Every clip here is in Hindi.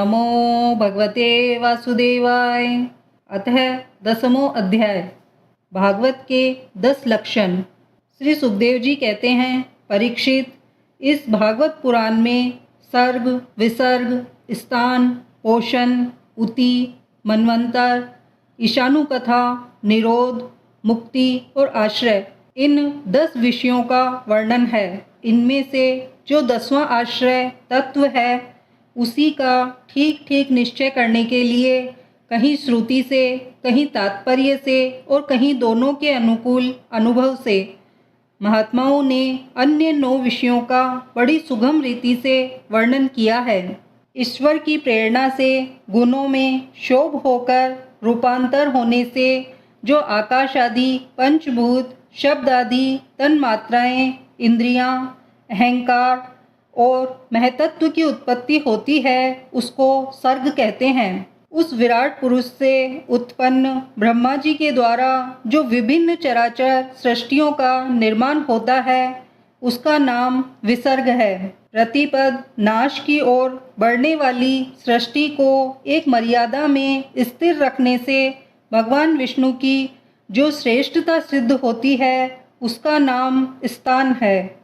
नमो भगवते वासुदेवाय। अतः 10वां अध्याय भागवत के 10 लक्षण। श्री सुखदेव जी कहते हैं, परीक्षित, इस भागवत पुराण में सर्ग, विसर्ग, स्थान, पोषण, उति, मनवंतर, ईशानु कथा, निरोध, मुक्ति और आश्रय, इन 10 विषयों का वर्णन है। इनमें से जो 10वां आश्रय तत्व है, उसी का ठीक ठीक निश्चय करने के लिए कहीं श्रुति से, कहीं तात्पर्य से और कहीं दोनों के अनुकूल अनुभव से महात्माओं ने अन्य 9 विषयों का बड़ी सुगम रीति से वर्णन किया है। ईश्वर की प्रेरणा से गुणों में शोभ होकर रूपांतर होने से जो आकाश आदि पंचभूत, शब्द आदि तन्मात्राएं, इंद्रियां, अहंकार और महतत्व की उत्पत्ति होती है, उसको सर्ग कहते हैं। उस विराट पुरुष से उत्पन्न ब्रह्मा जी के द्वारा जो विभिन्न चराचर सृष्टियों का निर्माण होता है, उसका नाम विसर्ग है। प्रतिपद नाश की ओर बढ़ने वाली सृष्टि को एक मर्यादा में स्थिर रखने से भगवान विष्णु की जो श्रेष्ठता सिद्ध होती है, उसका नाम स्थान है।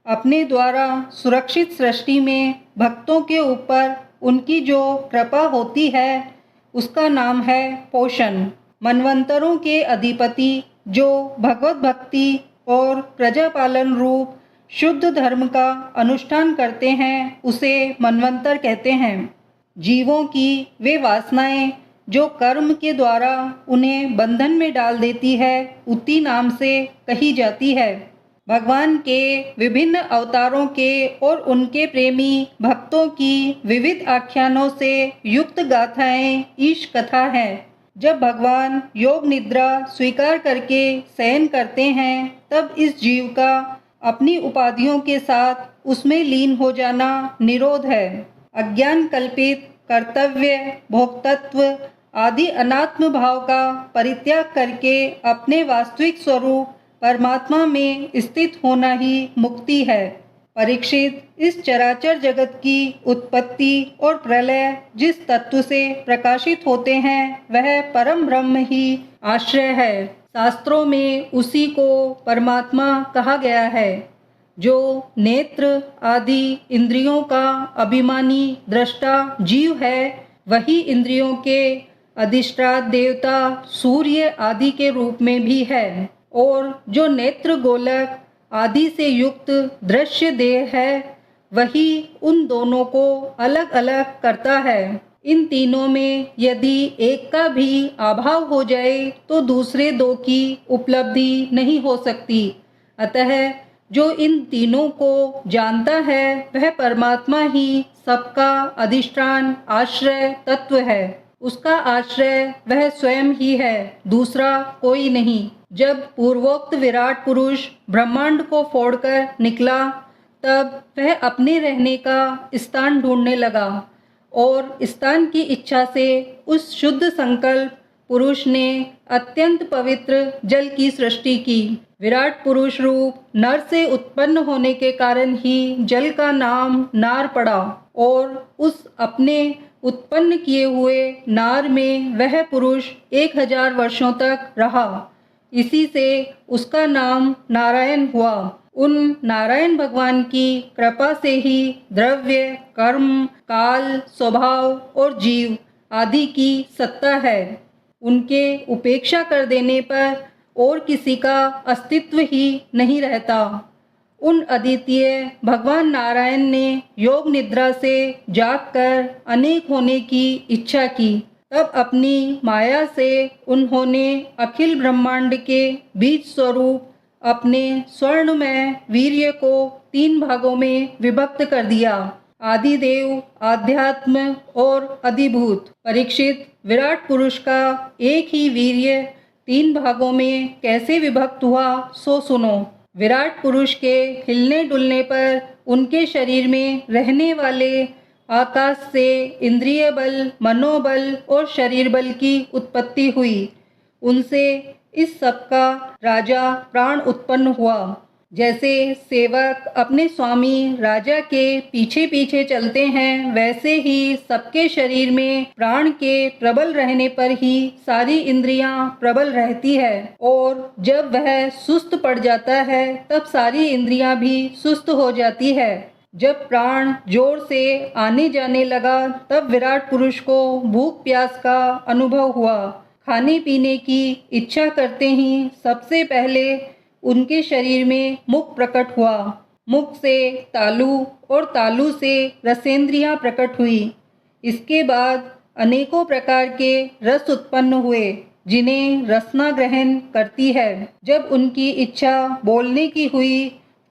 अपने द्वारा सुरक्षित सृष्टि में भक्तों के ऊपर उनकी जो कृपा होती है, उसका नाम है पोषण। मनवंतरों के अधिपति जो भगवत भक्ति और प्रजापालन रूप शुद्ध धर्म का अनुष्ठान करते हैं, उसे मनवंतर कहते हैं। जीवों की वे वासनाएं जो कर्म के द्वारा उन्हें बंधन में डाल देती है, उति नाम से कही जाती है। भगवान के विभिन्न अवतारों के और उनके प्रेमी भक्तों की विविध आख्यानों से युक्त गाथाएं ईश कथा है। जब भगवान योग निद्रा स्वीकार करके शयन करते हैं, तब इस जीव का अपनी उपाधियों के साथ उसमें लीन हो जाना निरोध है। अज्ञान कल्पित कर्तव्य, भोक्तत्व आदि अनात्म भाव का परित्याग करके अपने वास्तविक स्वरूप परमात्मा में स्थित होना ही मुक्ति है। परीक्षित, इस चराचर जगत की उत्पत्ति और प्रलय जिस तत्व से प्रकाशित होते हैं, वह परम ब्रह्म ही आश्रय है। शास्त्रों में उसी को परमात्मा कहा गया है। जो नेत्र आदि इंद्रियों का अभिमानी दृष्टा जीव है, वही इंद्रियों के अधिष्ठात देवता सूर्य आदि के रूप में भी है। और जो नेत्र गोलक आदि से युक्त दृश्य देह है, वही उन दोनों को अलग अलग करता है। इन तीनों में यदि एक का भी अभाव हो जाए, तो दूसरे 2 की उपलब्धि नहीं हो सकती। अतः जो इन तीनों को जानता है, वह परमात्मा ही सबका अधिष्ठान आश्रय तत्व है। उसका आश्रय वह स्वयं ही है, दूसरा कोई नहीं। जब पूर्वोक्त विराट पुरुष ब्रह्मांड को फोड़कर निकला, तब वह अपने रहने का स्थान ढूंढने लगा और स्थान की इच्छा से उस शुद्ध संकल्प पुरुष ने अत्यंत पवित्र जल की सृष्टि की। विराट पुरुष रूप नर से उत्पन्न होने के कारण ही जल का नाम नार पड़ा और उस अपने उत्पन्न किए हुए नार में वह पुरुष 1000 वर्षों तक रहा। इसी से उसका नाम नारायण हुआ। उन नारायण भगवान की कृपा से ही द्रव्य, कर्म, काल, स्वभाव और जीव आदि की सत्ता है। उनके उपेक्षा कर देने पर और किसी का अस्तित्व ही नहीं रहता। उन अद्वितीय भगवान नारायण ने योग निद्रा से जागकर अनेक होने की इच्छा की। तब अपनी माया से उन्होंने अखिल ब्रह्मांड के बीज स्वरूप अपने स्वर्णमय वीर्य को 3 भागों में विभक्त कर दिया। आदिदेव, आध्यात्म और अधिभूत। परीक्षित, विराट पुरुष का एक ही वीर्य 3 भागों में कैसे विभक्त हुआ, सो सुनो। विराट पुरुष के हिलने डुलने पर उनके शरीर में रहने वाले आकाश से इंद्रिय बल, मनोबल और शरीर बल की उत्पत्ति हुई। उनसे इस सब का राजा प्राण उत्पन्न हुआ। जैसे सेवक अपने स्वामी राजा के पीछे पीछे चलते हैं, वैसे ही सबके शरीर में प्राण के प्रबल रहने पर ही सारी इंद्रियां प्रबल रहती है, और जब वह सुस्त पड़ जाता है तब सारी इंद्रियां भी सुस्त हो जाती है। जब प्राण जोर से आने जाने लगा तब विराट पुरुष को भूख प्यास का अनुभव हुआ। खाने पीने की इच्छा करते ही सबसे पहले उनके शरीर में मुख प्रकट हुआ। मुख से तालु और तालु से रसेंद्रियां प्रकट हुई। इसके बाद अनेकों प्रकार के रस उत्पन्न हुए जिन्हें रसना ग्रहण करती है। जब उनकी इच्छा बोलने की हुई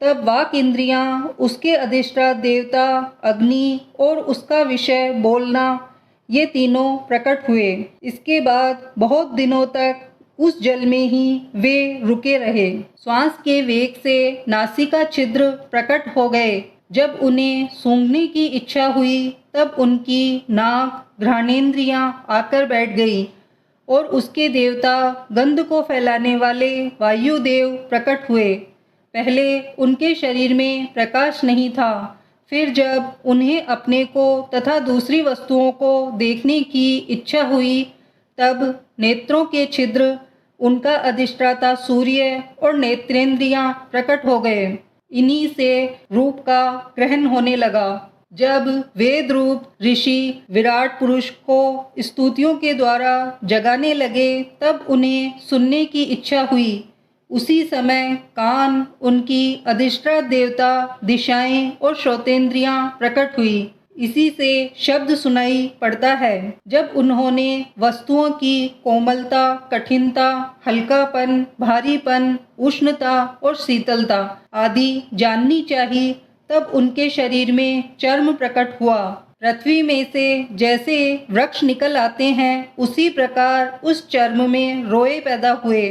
तब वाक इंद्रियां, उसके अधिष्ठाता देवता अग्नि और उसका विषय बोलना, ये तीनों प्रकट हुए। इसके बाद बहुत दिनों तक उस जल में ही वे रुके रहे। श्वास के वेग से नासिका छिद्र प्रकट हो गए। जब उन्हें सूंघने की इच्छा हुई तब उनकी नाक घ्राणेन्द्रियां आकर बैठ गई और उसके देवता गंध को फैलाने वाले वायुदेव प्रकट हुए। पहले उनके शरीर में प्रकाश नहीं था, फिर जब उन्हें अपने को तथा दूसरी वस्तुओं को देखने की इच्छा हुई तब नेत्रों के छिद्र, उनका अधिष्ठाता सूर्य और नेत्रेंद्रियां प्रकट हो गए। इन्हीं से रूप का ग्रहण होने लगा। जब वेद रूप ऋषि विराट पुरुष को स्तुतियों के द्वारा जगाने लगे तब उन्हें सुनने की इच्छा हुई। उसी समय कान, उनकी अधिष्ठाता देवता, दिशाएं और श्रोतेंद्रियां प्रकट हुई। इसी से शब्द सुनाई पड़ता है। जब उन्होंने वस्तुओं की कोमलता, कठिनता, हल्कापन, भारीपन, उष्णता और शीतलता आदि जाननी चाहिए तब उनके शरीर में चर्म प्रकट हुआ। पृथ्वी में से जैसे वृक्ष निकल आते हैं उसी प्रकार उस चर्म में रोए पैदा हुए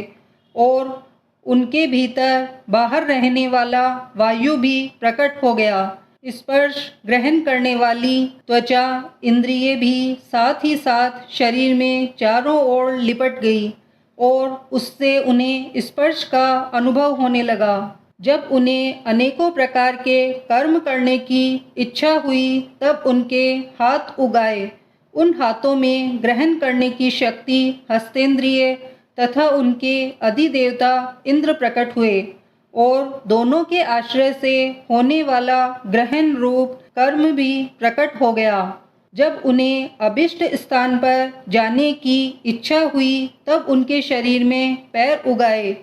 और उनके भीतर बाहर रहने वाला वायु भी प्रकट हो गया। स्पर्श ग्रहण करने वाली त्वचा इंद्रिय भी साथ ही साथ शरीर में चारों ओर लिपट गई और उससे उन्हें स्पर्श का अनुभव होने लगा। जब उन्हें अनेकों प्रकार के कर्म करने की इच्छा हुई तब उनके हाथ उगाए। उन हाथों में ग्रहण करने की शक्ति हस्तेंद्रिय तथा उनके अधिदेवता इंद्र प्रकट हुए और दोनों के आश्रय से होने वाला ग्रहण रूप कर्म भी प्रकट हो गया। जब उन्हें अभिष्ट स्थान पर जाने की इच्छा हुई तब उनके शरीर में पैर उगाए।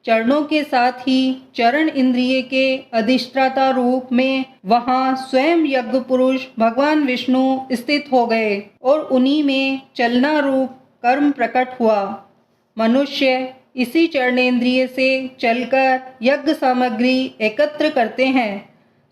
चरणों के साथ ही चरण इंद्रिय के अधिष्ठाता रूप में वहां स्वयं यज्ञ पुरुष भगवान विष्णु स्थित हो गए और उन्हीं में चलना रूप कर्म प्रकट हुआ। मनुष्य इसी चरणेन्द्रिय से चलकर यज्ञ सामग्री एकत्र करते हैं।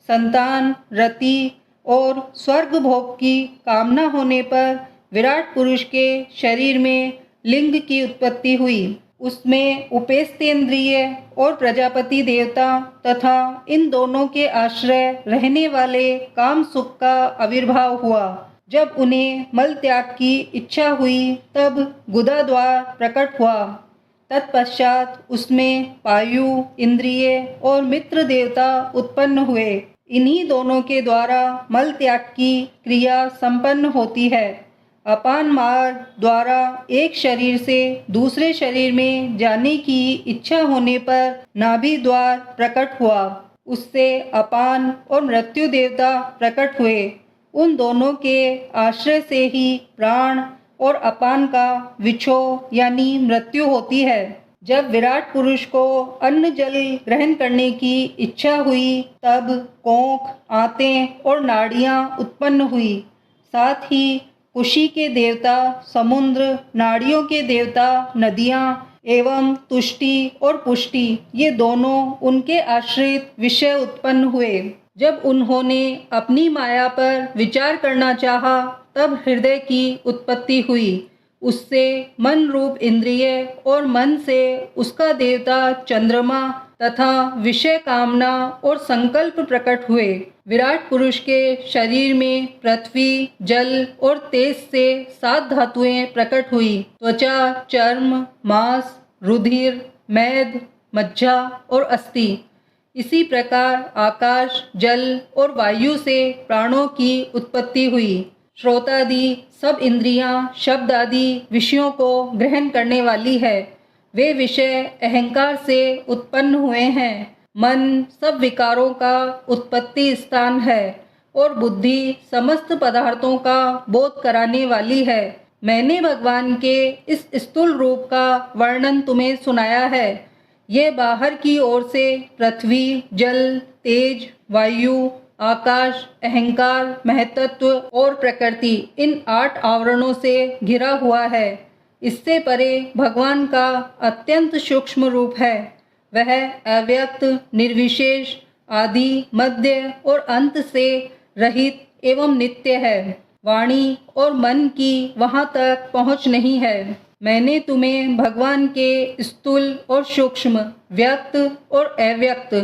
संतान, रति और स्वर्ग भोग की कामना होने पर विराट पुरुष के शरीर में लिंग की उत्पत्ति हुई। उसमें उपेस्तेंद्रिय और प्रजापति देवता तथा इन दोनों के आश्रय रहने वाले काम सुख का आविर्भाव हुआ। जब उन्हें मल त्याग की इच्छा हुई तब गुदा द्वार प्रकट हुआ। तत्पश्चात उसमें पायु, इंद्रिय और मित्र देवता उत्पन्न हुए। इन्हीं दोनों के द्वारा मल त्याग की क्रिया संपन्न होती है। अपान मार्ग द्वारा एक शरीर से दूसरे शरीर में जाने की इच्छा होने पर नाभि द्वार प्रकट हुआ। उससे अपान और मृत्यु देवता प्रकट हुए। उन दोनों के आश्रय से ही प्राण और अपान का विछोह यानी मृत्यु होती है। जब विराट पुरुष को अन्न जल ग्रहण करने की इच्छा हुई तब कोंख, आंतें और नाड़ियां उत्पन्न हुई। साथ ही कुशी के देवता समुद्र, नाड़ियों के देवता नदियां एवं तुष्टि और पुष्टि, ये दोनों उनके आश्रित विषय उत्पन्न हुए। जब उन्होंने अपनी माया पर विचार करना चाहा तब हृदय की उत्पत्ति हुई। उससे मन रूप इंद्रिय और मन से उसका देवता चंद्रमा तथा विषय कामना और संकल्प प्रकट हुए। विराट पुरुष के शरीर में पृथ्वी, जल और तेज से 7 धातुएं प्रकट हुई। त्वचा, चर्म, मांस, रुधिर, मेद, मज्जा और अस्थि, इसी प्रकार आकाश, जल और वायु से प्राणों की उत्पत्ति हुई। श्रोतादि सब इंद्रियां शब्द आदि विषयों को ग्रहण करने वाली है। वे विषय अहंकार से उत्पन्न हुए हैं। मन सब विकारों का उत्पत्ति स्थान है और बुद्धि समस्त पदार्थों का बोध कराने वाली है। मैंने भगवान के इस स्थूल रूप का वर्णन तुम्हें सुनाया है। यह बाहर की ओर से पृथ्वी, जल, तेज, वायु, आकाश, अहंकार, महतत्व और प्रकृति इन 8 आवरणों से घिरा हुआ है। इससे परे भगवान का अत्यंत सूक्ष्म रूप है। वह अव्यक्त, निर्विशेष, आदि, मध्य और अंत से रहित एवं नित्य है। वाणी और मन की वहाँ तक पहुँच नहीं है। मैंने तुम्हें भगवान के स्थूल और सूक्ष्म, व्यक्त और अव्यक्त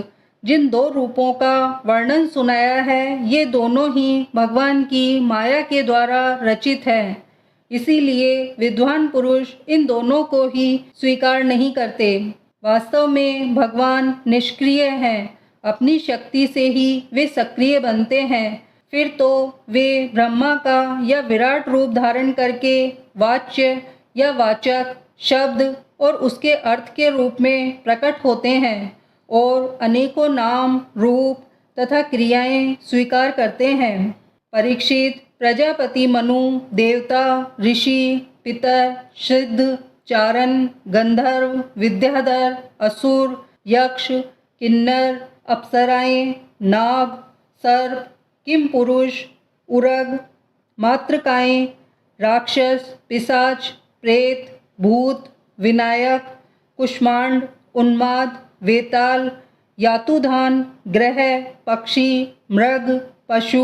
जिन 2 रूपों का वर्णन सुनाया है, ये दोनों ही भगवान की माया के द्वारा रचित हैं। इसीलिए विद्वान पुरुष इन दोनों को ही स्वीकार नहीं करते। वास्तव में भगवान निष्क्रिय हैं। अपनी शक्ति से ही वे सक्रिय बनते हैं। फिर तो वे ब्रह्मा का या विराट रूप धारण करके वाच्य या वाचक, शब्द और उसके अर्थ के रूप में प्रकट होते हैं और अनेकों नाम, रूप तथा क्रियाएं स्वीकार करते हैं। परीक्षित, प्रजापति मनु, देवता, ऋषि, पितर, सिद्ध, चारण, गंधर्व, विद्याधर, असुर, यक्ष, किन्नर, अप्सराएं, नाग, सर्प, किम पुरुष, उरग, मातृकाएं, राक्षस, पिशाच, प्रेत, भूत, विनायक, कुष्मांड, उन्माद, वेताल, यातुधान, ग्रह, पक्षी, मृग, पशु,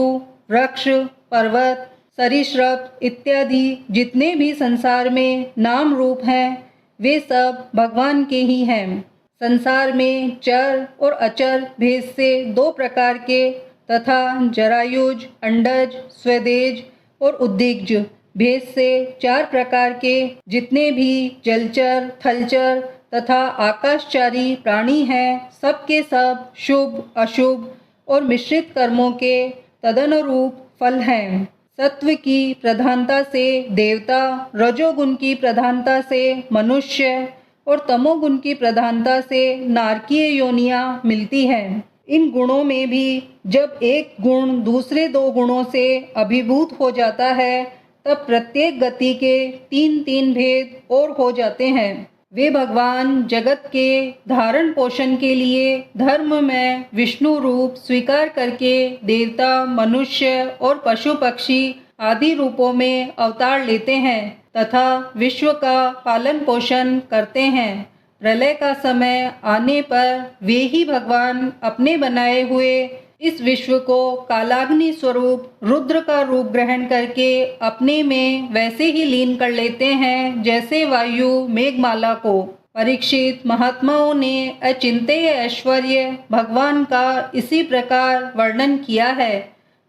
वृक्ष, पर्वत, सरीसृप इत्यादि जितने भी संसार में नाम रूप हैं, वे सब भगवान के ही हैं। संसार में चर और अचर भेद से 2 प्रकार के तथा जरायुज, अंडज, स्वदेज और उद्दिग्ज भेद से 4 प्रकार के जितने भी जलचर, थलचर तथा आकाशचारी प्राणी हैं, सब के सब शुभ, अशुभ और मिश्रित कर्मों के तदनुरूप फल हैं। सत्व की प्रधानता से देवता, रजोगुण की प्रधानता से मनुष्य और तमोगुण की प्रधानता से नारकीय योनियां मिलती हैं। इन गुणों में भी जब एक गुण दूसरे 2 गुणों से अभिभूत हो जाता है, तब प्रत्येक गति के 3-3 भेद और हो जाते हैं। वे भगवान जगत के धारण पोषण के लिए धर्म में विष्णु रूप स्वीकार करके देवता, मनुष्य और पशु पक्षी आदि रूपों में अवतार लेते हैं तथा विश्व का पालन पोषण करते हैं। प्रलय का समय आने पर वे ही भगवान अपने बनाए हुए इस विश्व को कालाग्नि स्वरूप रुद्र का रूप ग्रहण करके अपने में वैसे ही लीन कर लेते हैं जैसे वायु मेघमाला को। परीक्षित, महात्माओं ने अचिंत्य ऐश्वर्य भगवान का इसी प्रकार वर्णन किया है,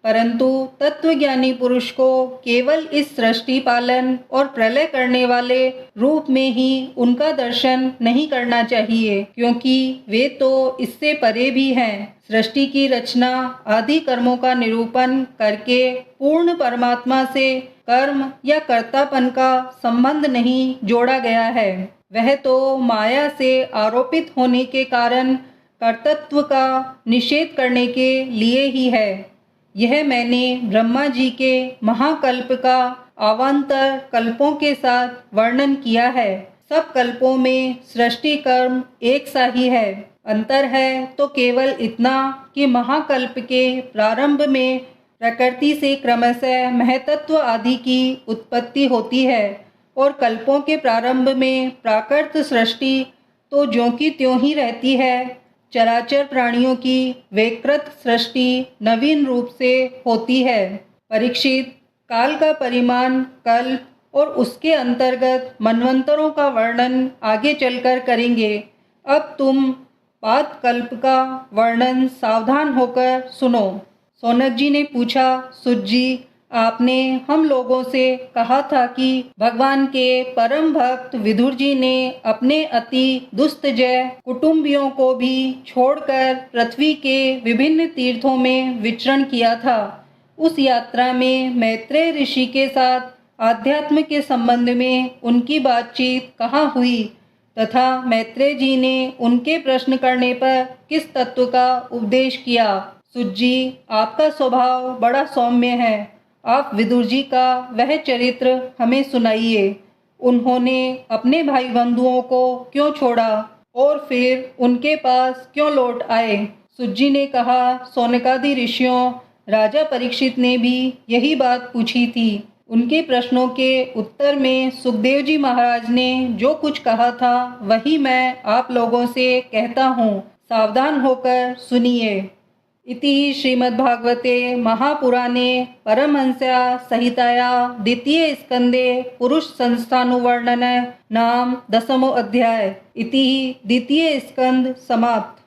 परंतु तत्वज्ञानी पुरुष को केवल इस सृष्टि पालन और प्रलय करने वाले रूप में ही उनका दर्शन नहीं करना चाहिए, क्योंकि वे तो इससे परे भी हैं। सृष्टि की रचना आदि कर्मों का निरूपण करके पूर्ण परमात्मा से कर्म या कर्तापन का संबंध नहीं जोड़ा गया है। वह तो माया से आरोपित होने के कारण कर्तृत्व का निषेध करने के लिए ही है। यह मैंने ब्रह्मा जी के महाकल्प का अवान्तर कल्पों के साथ वर्णन किया है। सब कल्पों में सृष्टि कर्म एक सा ही है। अंतर है तो केवल इतना कि महाकल्प के प्रारंभ में प्रकृति से क्रमशः महतत्व आदि की उत्पत्ति होती है और कल्पों के प्रारंभ में प्राकृत सृष्टि तो ज्यों की त्यों ही रहती है। चराचर प्राणियों की विकृत सृष्टि नवीन रूप से होती है। परीक्षित, काल का परिमाण कल्प और उसके अंतर्गत मनवंतरों का वर्णन आगे चलकर करेंगे। अब तुम पाद कल्प का वर्णन सावधान होकर सुनो। सौनक जी ने पूछा, सुत जी, आपने हम लोगों से कहा था कि भगवान के परम भक्त विदुर जी ने अपने अति दुस्तजय कुटुंबियों को भी छोड़कर पृथ्वी के विभिन्न तीर्थों में विचरण किया था। उस यात्रा में मैत्रेय ऋषि के साथ आध्यात्म के संबंध में उनकी बातचीत कहाँ हुई तथा मैत्रेय जी ने उनके प्रश्न करने पर किस तत्व का उपदेश किया। सुत जी, आपका स्वभाव बड़ा सौम्य है। आप विदुर जी का वह चरित्र हमें सुनाइए। उन्होंने अपने भाई बंधुओं को क्यों छोड़ा और फिर उनके पास क्यों लौट आए। सुत जी ने कहा, सौनकादि ऋषियों, राजा परीक्षित ने भी यही बात पूछी थी। उनके प्रश्नों के उत्तर में सुखदेव जी महाराज ने जो कुछ कहा था वही मैं आप लोगों से कहता हूँ। सावधान होकर सुनिए। इति श्रीमद्भागवते महापुराणे परमहंस्या संहिताया द्वितीय स्कंदे पुरुष संस्थानुवर्णन नाम 10 अध्याय। इति द्वितीय स्कंद समाप्त।